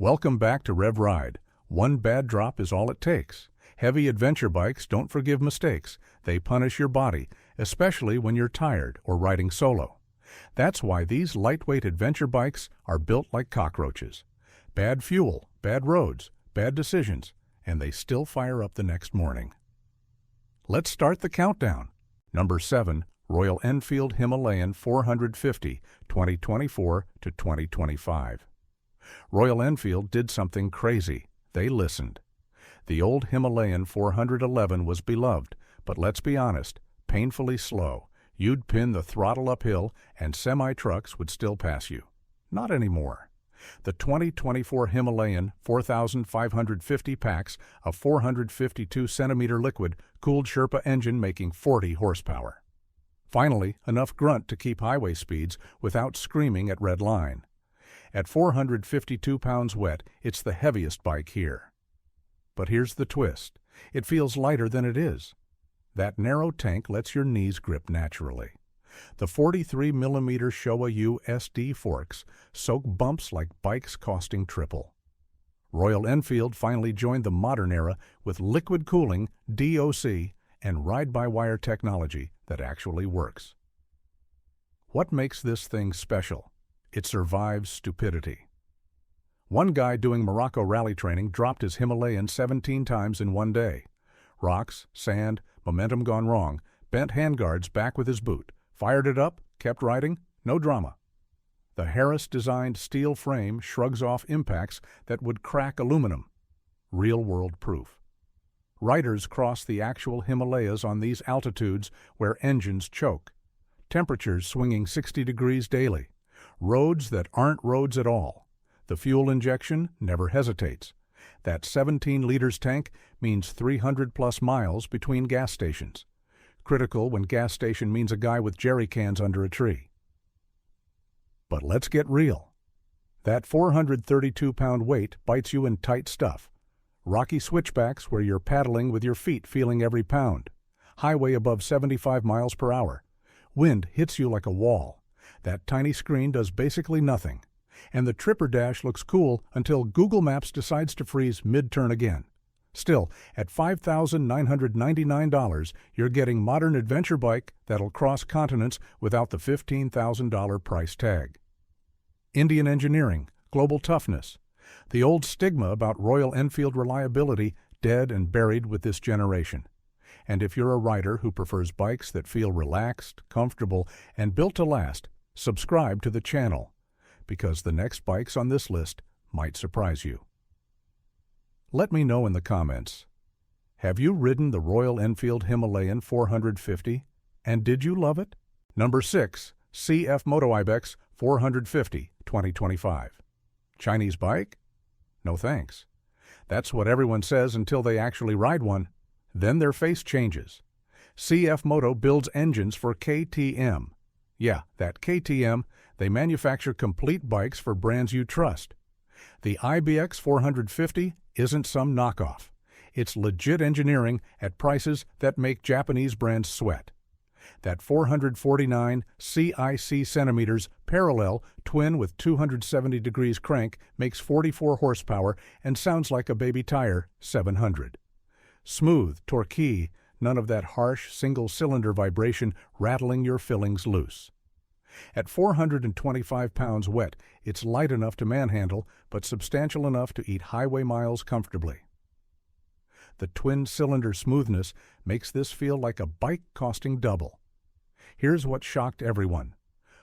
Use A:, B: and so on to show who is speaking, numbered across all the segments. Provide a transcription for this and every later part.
A: Welcome back to Rev Ride. One bad drop is all it takes. Heavy adventure bikes don't forgive mistakes. They punish your body, especially when you're tired or riding solo. That's why these lightweight adventure bikes are built like cockroaches. Bad fuel, bad roads, bad decisions, and they still fire up the next morning. Let's start the countdown. Number 7, Royal Enfield Himalayan 450, 2024 to 2025. Royal Enfield did something crazy. They listened. The old Himalayan 411 was beloved, but let's be honest, painfully slow. You'd pin the throttle uphill and semi-trucks would still pass you. Not anymore. The 2024 Himalayan 4,550 packs a 452-centimeter liquid-cooled Sherpa engine making 40 horsepower. Finally, enough grunt to keep highway speeds without screaming at red line. At 452 pounds wet, it's the heaviest bike here. But here's the twist. It feels lighter than it is. That narrow tank lets your knees grip naturally. The 43mm Showa U SD forks soak bumps like bikes costing triple. Royal Enfield finally joined the modern era with liquid cooling, DOC, and ride-by-wire technology that actually works. What makes this thing special? It survives stupidity. One guy doing Morocco rally training dropped his Himalayan 17 times in one day. Rocks, sand, momentum gone wrong, bent handguards back with his boot, fired it up, kept riding, no drama. The Harris-designed steel frame shrugs off impacts that would crack aluminum. Real-world proof. Riders cross the actual Himalayas on these altitudes where engines choke. Temperatures swinging 60 degrees daily. Roads that aren't roads at all. The fuel injection never hesitates. That 17 liters tank means 300-plus miles between gas stations. Critical when gas station means a guy with jerry cans under a tree. But let's get real. That 432-pound weight bites you in tight stuff. Rocky switchbacks where you're paddling with your feet feeling every pound. Highway above 75 miles per hour. Wind hits you like a wall. That tiny screen does basically nothing. And the Tripper Dash looks cool until Google Maps decides to freeze mid-turn again. Still, at $5,999, you're getting modern adventure bike that'll cross continents without the $15,000 price tag. Indian engineering, global toughness. The old stigma about Royal Enfield reliability dead and buried with this generation. And if you're a rider who prefers bikes that feel relaxed, comfortable, and built to last, subscribe to the channel, because the next bikes on this list might surprise you. Let me know in the comments. Have you ridden the Royal Enfield Himalayan 450, and did you love it? Number 6, CF Moto Ibex 450, 2025. Chinese bike? No thanks. That's what everyone says until they actually ride one. Then their face changes. CF Moto builds engines for KTM. Yeah, that KTM, they manufacture complete bikes for brands you trust. The IBX 450 isn't some knockoff. It's legit engineering at prices that make Japanese brands sweat. That 449 CIC centimeters parallel twin with 270 degrees crank makes 44 horsepower and sounds like a baby tire 700. Smooth, torquey, none of that harsh single-cylinder vibration rattling your fillings loose. At 425 pounds wet, it's light enough to manhandle, but substantial enough to eat highway miles comfortably. The twin-cylinder smoothness makes this feel like a bike costing double. Here's what shocked everyone.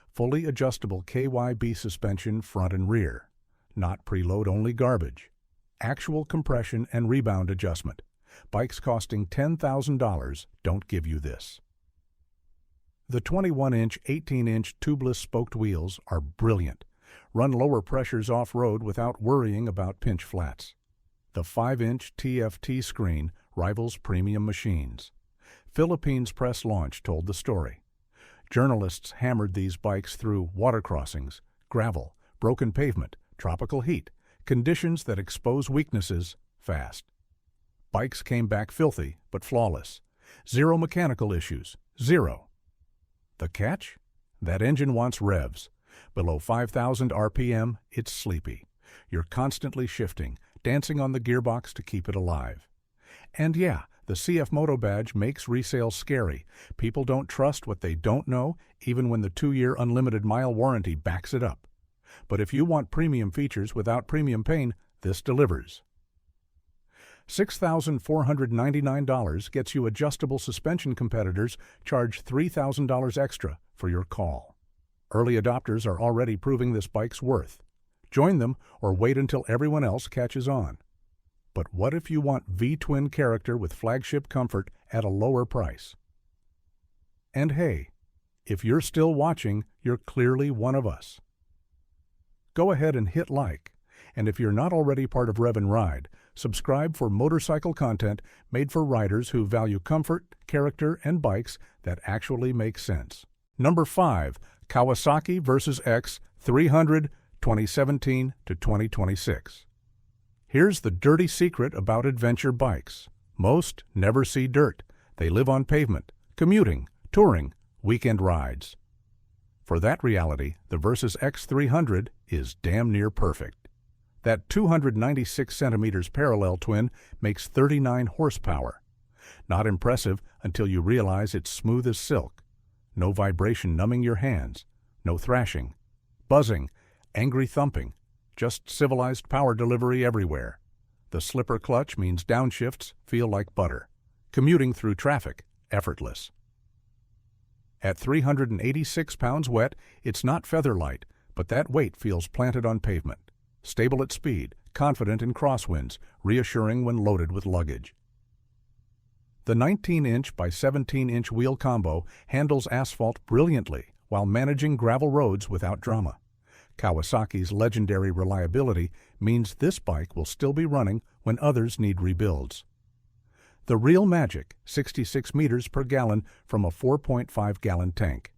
A: Fully adjustable KYB suspension front and rear. Not preload-only garbage. Actual compression and rebound adjustment. Bikes costing $10,000 don't give you this. The 21-inch, 18-inch tubeless spoked wheels are brilliant. Run lower pressures off-road without worrying about pinch flats. The 5-inch TFT screen rivals premium machines. Philippines Press Launch told the story. Journalists hammered these bikes through water crossings, gravel, broken pavement, tropical heat, conditions that expose weaknesses fast. Bikes came back filthy but flawless. Zero mechanical issues. Zero. The catch? That engine wants revs. Below 5,000 RPM, it's sleepy. You're constantly shifting, dancing on the gearbox to keep it alive. And yeah, the CF Moto badge makes resale scary. People don't trust what they don't know, even when the 2-year unlimited mile warranty backs it up. But if you want premium features without premium pain, this delivers. $6,499 gets you adjustable suspension. Competitors charge $3,000 extra for your call. Early adopters are already proving this bike's worth. Join them or wait until everyone else catches on. But what if you want V-twin character with flagship comfort at a lower price? And hey, if you're still watching, you're clearly one of us. Go ahead and hit like, and if you're not already part of Rev and Ride, subscribe for motorcycle content made for riders who value comfort, character, and bikes that actually make sense. Number 5. Kawasaki vs. X300 2017 to 2026. Here's the dirty secret about adventure bikes. Most never see dirt. They live on pavement, commuting, touring, weekend rides. For that reality, the Versus X300 is damn near perfect. That 296 centimeters parallel twin makes 39 horsepower. Not impressive until you realize it's smooth as silk. No vibration numbing your hands, no thrashing, buzzing, angry thumping, just civilized power delivery everywhere. The slipper clutch means downshifts feel like butter. Commuting through traffic, effortless. At 386 pounds wet, it's not feather light, but that weight feels planted on pavement. Stable at speed, confident in crosswinds, reassuring when loaded with luggage. The 19-inch by 17-inch wheel combo handles asphalt brilliantly while managing gravel roads without drama. Kawasaki's legendary reliability means this bike will still be running when others need rebuilds. The real magic, 66 meters per gallon from a 4.5-gallon tank.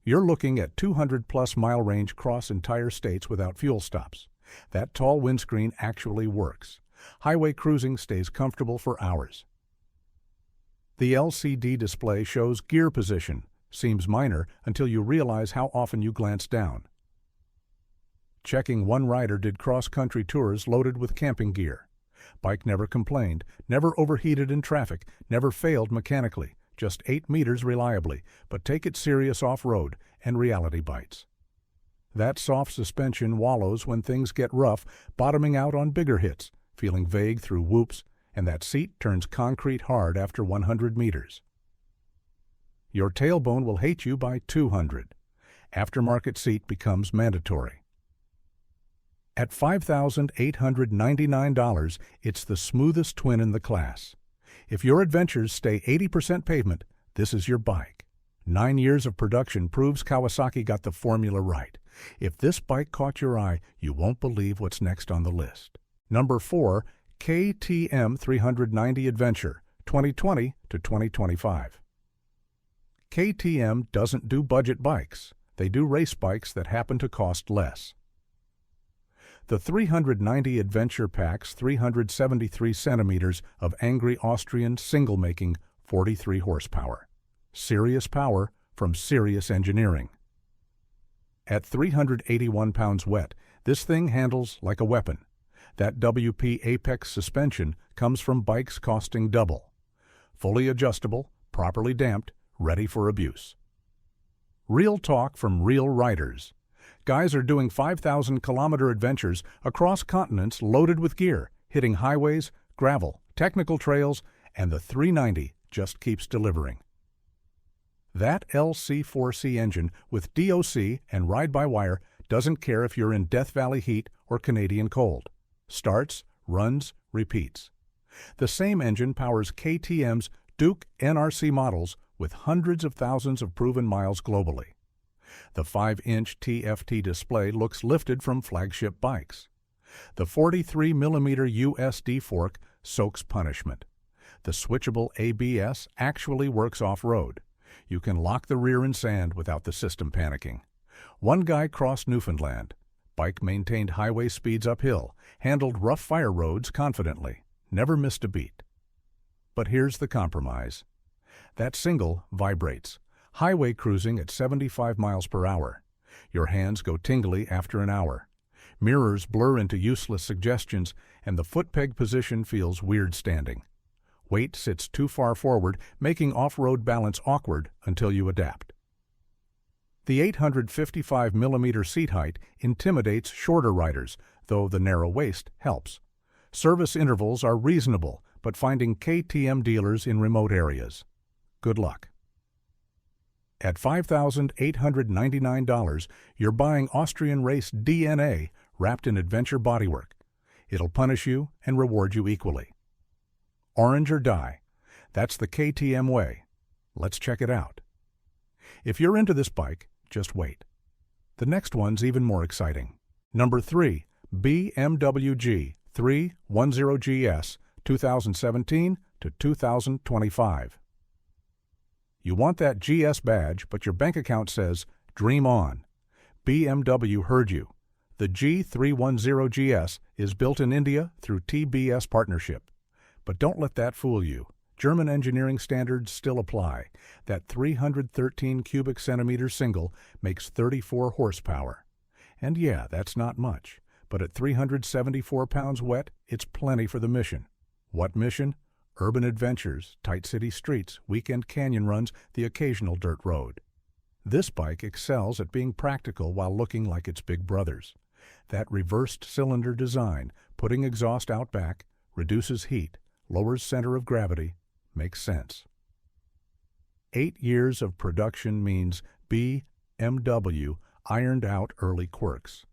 A: You're looking at 200-plus mile range cross entire states without fuel stops. That tall windscreen actually works. Highway cruising stays comfortable for hours. The LCD display shows gear position. Seems minor until you realize how often you glance down. Checking, one rider did cross-country tours loaded with camping gear. Bike never complained, never overheated in traffic, never failed mechanically. Just 8 meters reliably, but take it serious off-road, and reality bites. That soft suspension wallows when things get rough, bottoming out on bigger hits, feeling vague through whoops, and that seat turns concrete hard after 100 meters. Your tailbone will hate you by 200. Aftermarket seat becomes mandatory. At $5,899, it's the smoothest twin in the class. If your adventures stay 80% pavement, this is your bike. 9 years of production proves Kawasaki got the formula right. If this bike caught your eye, you won't believe what's next on the list. Number 4, KTM 390 Adventure, 2020 to 2025. KTM doesn't do budget bikes. They do race bikes that happen to cost less. The 390 Adventure packs 373 centimeters of angry Austrian single-making 43 horsepower. Serious power from serious engineering. At 381 pounds wet, this thing handles like a weapon. That WP Apex suspension comes from bikes costing double. Fully adjustable, properly damped, ready for abuse. Real talk from real riders. Guys are doing 5,000-kilometer adventures across continents loaded with gear, hitting highways, gravel, technical trails, and the 390 just keeps delivering. That LC4C engine with DOC and ride-by-wire doesn't care if you're in Death Valley heat or Canadian cold. Starts, runs, repeats. The same engine powers KTM's Duke NRC models with hundreds of thousands of proven miles globally. The 5-inch TFT display looks lifted from flagship bikes. The 43mm USD fork soaks punishment. The switchable ABS actually works off-road. You can lock the rear in sand without the system panicking. One guy crossed Newfoundland. Bike maintained highway speeds uphill, handled rough fire roads confidently, never missed a beat. But here's the compromise. That single vibrates. Highway cruising at 75 miles per hour. Your hands go tingly after an hour. Mirrors blur into useless suggestions, and the foot peg position feels weird standing. Weight sits too far forward, making off-road balance awkward until you adapt. The 855mm seat height intimidates shorter riders, though the narrow waist helps. Service intervals are reasonable, but finding KTM dealers in remote areas. Good luck. At $5,899, you're buying Austrian race DNA wrapped in adventure bodywork. It'll punish you and reward you equally. Orange or die. That's the KTM way. Let's check it out. If you're into this bike, just wait. The next one's even more exciting. Number 3, BMW G310GS 2017 to 2025. You want that GS badge, but your bank account says, dream on. BMW heard you. The G310GS is built in India through TBS partnership. But don't let that fool you. German engineering standards still apply. That 313 cubic centimeter single makes 34 horsepower. And yeah, that's not much. But at 374 pounds wet, it's plenty for the mission. What mission? Urban adventures, tight city streets, weekend canyon runs, the occasional dirt road. This bike excels at being practical while looking like its big brothers. That reversed cylinder design, putting exhaust out back, reduces heat, lowers center of gravity, makes sense. 8 years of production means BMW ironed out early quirks.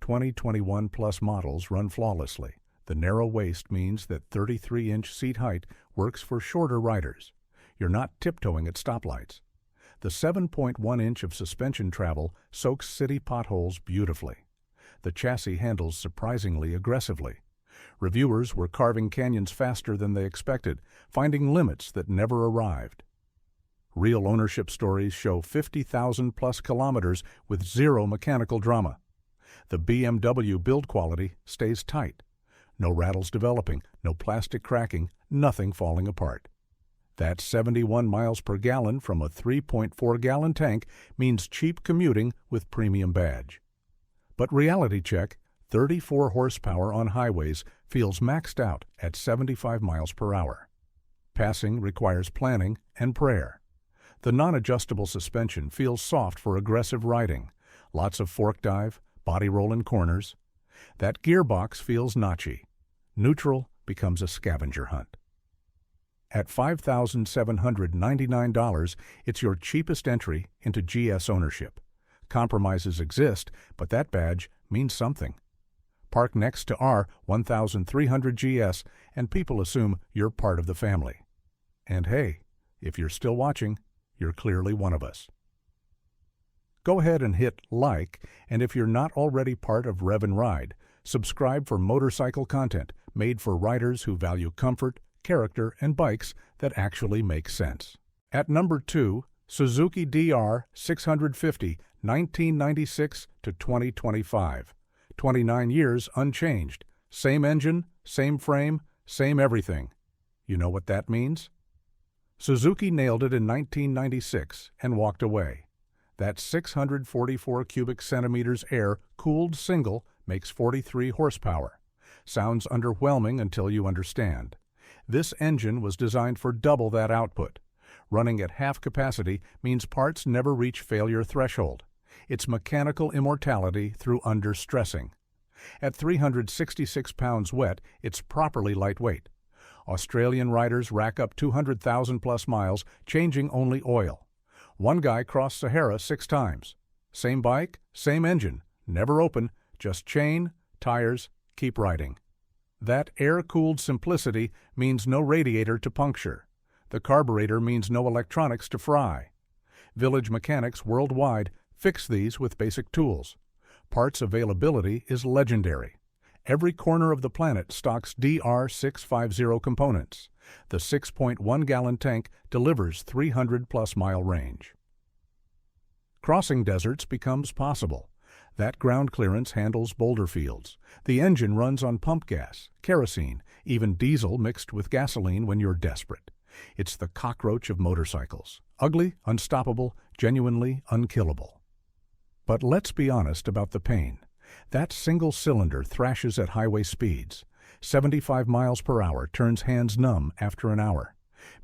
A: 2021 plus models run flawlessly. The narrow waist means that 33-inch seat height works for shorter riders. You're not tiptoeing at stoplights. The 7.1 inch of suspension travel soaks city potholes beautifully. The chassis handles surprisingly aggressively. Reviewers were carving canyons faster than they expected, finding limits that never arrived. Real ownership stories show 50,000 plus kilometers with zero mechanical drama. The BMW build quality stays tight. No rattles developing, no plastic cracking, nothing falling apart. That 71 miles per gallon from a 3.4-gallon tank means cheap commuting with premium badge. But reality check, 34 horsepower on highways feels maxed out at 75 miles per hour. Passing requires planning and prayer. The non-adjustable suspension feels soft for aggressive riding. Lots of fork dive, body roll in corners. That gearbox feels notchy. Neutral becomes a scavenger hunt. At $5,799, it's your cheapest entry into GS ownership. Compromises exist, but that badge means something. Park next to our 1300 GS, and people assume you're part of the family. And hey, if you're still watching, you're clearly one of us. Go ahead and hit like, and if you're not already part of Rev and Ride, subscribe for motorcycle content made for riders who value comfort, character, and bikes that actually make sense. At number 2, Suzuki DR 650 1996 to 2025. 29 years unchanged. Same engine, same frame, same everything. You know what that means? Suzuki nailed it in 1996 and walked away. That 644 cubic centimeters air-cooled single makes 43 horsepower. Sounds underwhelming until you understand. This engine was designed for double that output. Running at half capacity means parts never reach failure threshold. It's mechanical immortality through understressing. At 366 pounds wet, it's properly lightweight. Australian riders rack up 200,000 plus miles, changing only oil. One guy crossed Sahara 6 times. Same bike, same engine, never open, just chain, tires, keep riding. That air-cooled simplicity means no radiator to puncture. The carburetor means no electronics to fry. Village mechanics worldwide fix these with basic tools. Parts availability is legendary. Every corner of the planet stocks DR650 components. The 6.1-gallon tank delivers 300-plus mile range. Crossing deserts becomes possible. That ground clearance handles boulder fields. The engine runs on pump gas, kerosene, even diesel mixed with gasoline when you're desperate. It's the cockroach of motorcycles. Ugly, unstoppable, genuinely unkillable. But let's be honest about the pain. That single cylinder thrashes at highway speeds. 75 miles per hour turns hands numb after an hour.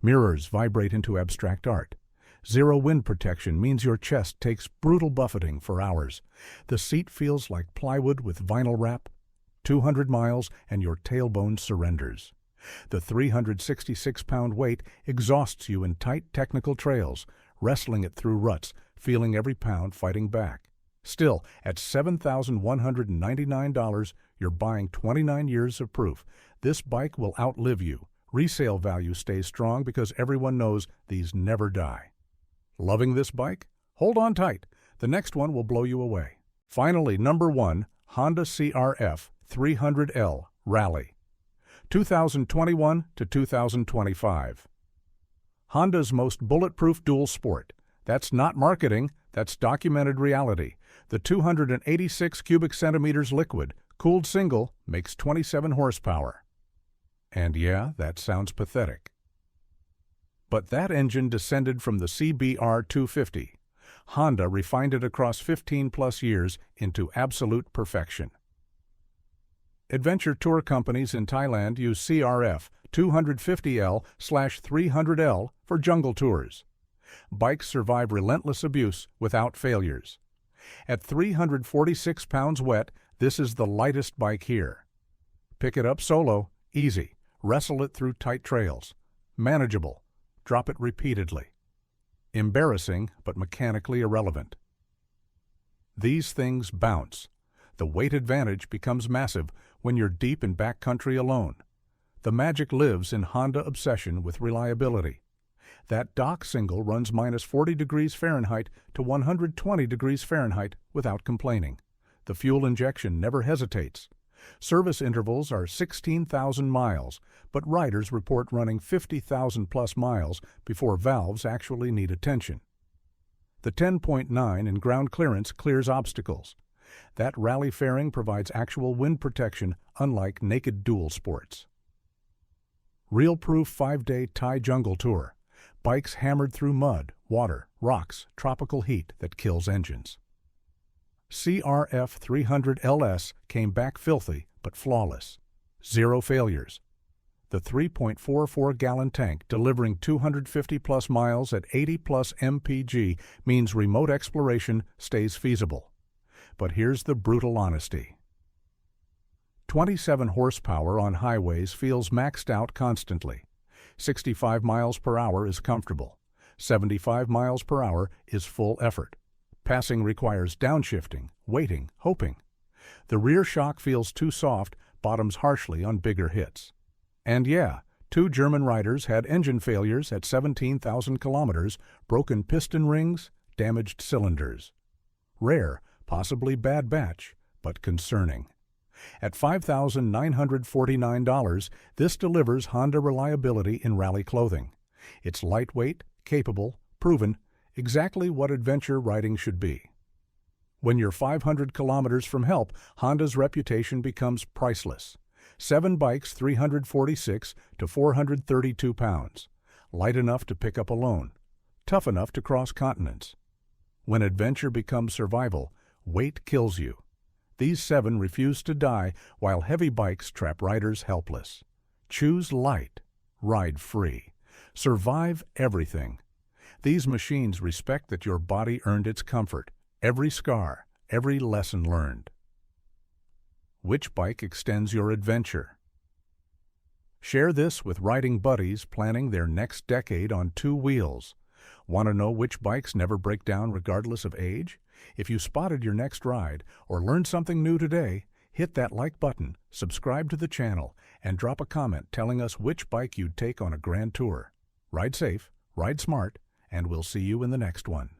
A: Mirrors vibrate into abstract art. Zero wind protection means your chest takes brutal buffeting for hours. The seat feels like plywood with vinyl wrap. 200 miles and your tailbone surrenders. The 366-pound weight exhausts you in tight technical trails, wrestling it through ruts, feeling every pound fighting back. Still, at $7,199, you're buying 29 years of proof. This bike will outlive you. Resale value stays strong because everyone knows these never die. Loving this bike? Hold on tight. The next one will blow you away. Finally, number 1, Honda CRF 300L Rally. 2021 to 2025. Honda's most bulletproof dual sport. That's not marketing, that's documented reality. The 286 cubic centimeters liquid, cooled single, makes 27 horsepower. And yeah, that sounds pathetic. But that engine descended from the CBR 250. Honda refined it across 15-plus years into absolute perfection. Adventure tour companies in Thailand use CRF 250L/300L for jungle tours. Bikes survive relentless abuse without failures. At 346 pounds wet, this is the lightest bike here. Pick it up solo, easy. Wrestle it through tight trails. Manageable. Drop it repeatedly. Embarrassing, but mechanically irrelevant. These things bounce. The weight advantage becomes massive when you're deep in backcountry alone. The magic lives in Honda obsession with reliability. That dock single runs minus 40 degrees Fahrenheit to 120 degrees Fahrenheit without complaining. The fuel injection never hesitates. Service intervals are 16,000 miles, but riders report running 50,000-plus miles before valves actually need attention. The 10.9 in ground clearance clears obstacles. That rally fairing provides actual wind protection, unlike naked dual sports. Real proof 5-day Thai jungle tour. Bikes hammered through mud, water, rocks, tropical heat that kills engines. CRF 300 LS came back filthy but flawless. Zero failures. The 3.44-gallon tank delivering 250-plus miles at 80-plus mpg means remote exploration stays feasible. But here's the brutal honesty. 27 horsepower on highways feels maxed out constantly. 65 miles per hour is comfortable. 75 miles per hour is full effort. Passing requires downshifting, waiting, hoping. The rear shock feels too soft, bottoms harshly on bigger hits. And yeah, 2 German riders had engine failures at 17,000 kilometers, broken piston rings, damaged cylinders. Rare, possibly bad batch, but concerning. At $5,949, this delivers Honda reliability in rally clothing. It's lightweight, capable, proven, exactly what adventure riding should be. When you're 500 kilometers from help, Honda's reputation becomes priceless. 7 bikes, 346 to 432 pounds. Light enough to pick up alone. Tough enough to cross continents. When adventure becomes survival, weight kills you. These 7 refuse to die, while heavy bikes trap riders helpless. Choose light. Ride free. Survive everything. These machines respect that your body earned its comfort, every scar, every lesson learned. Which bike extends your adventure? Share this with riding buddies planning their next decade on 2 wheels. Want to know which bikes never break down regardless of age? If you spotted your next ride or learned something new today, hit that like button, subscribe to the channel, and drop a comment telling us which bike you'd take on a grand tour. Ride safe, ride smart, and we'll see you in the next one.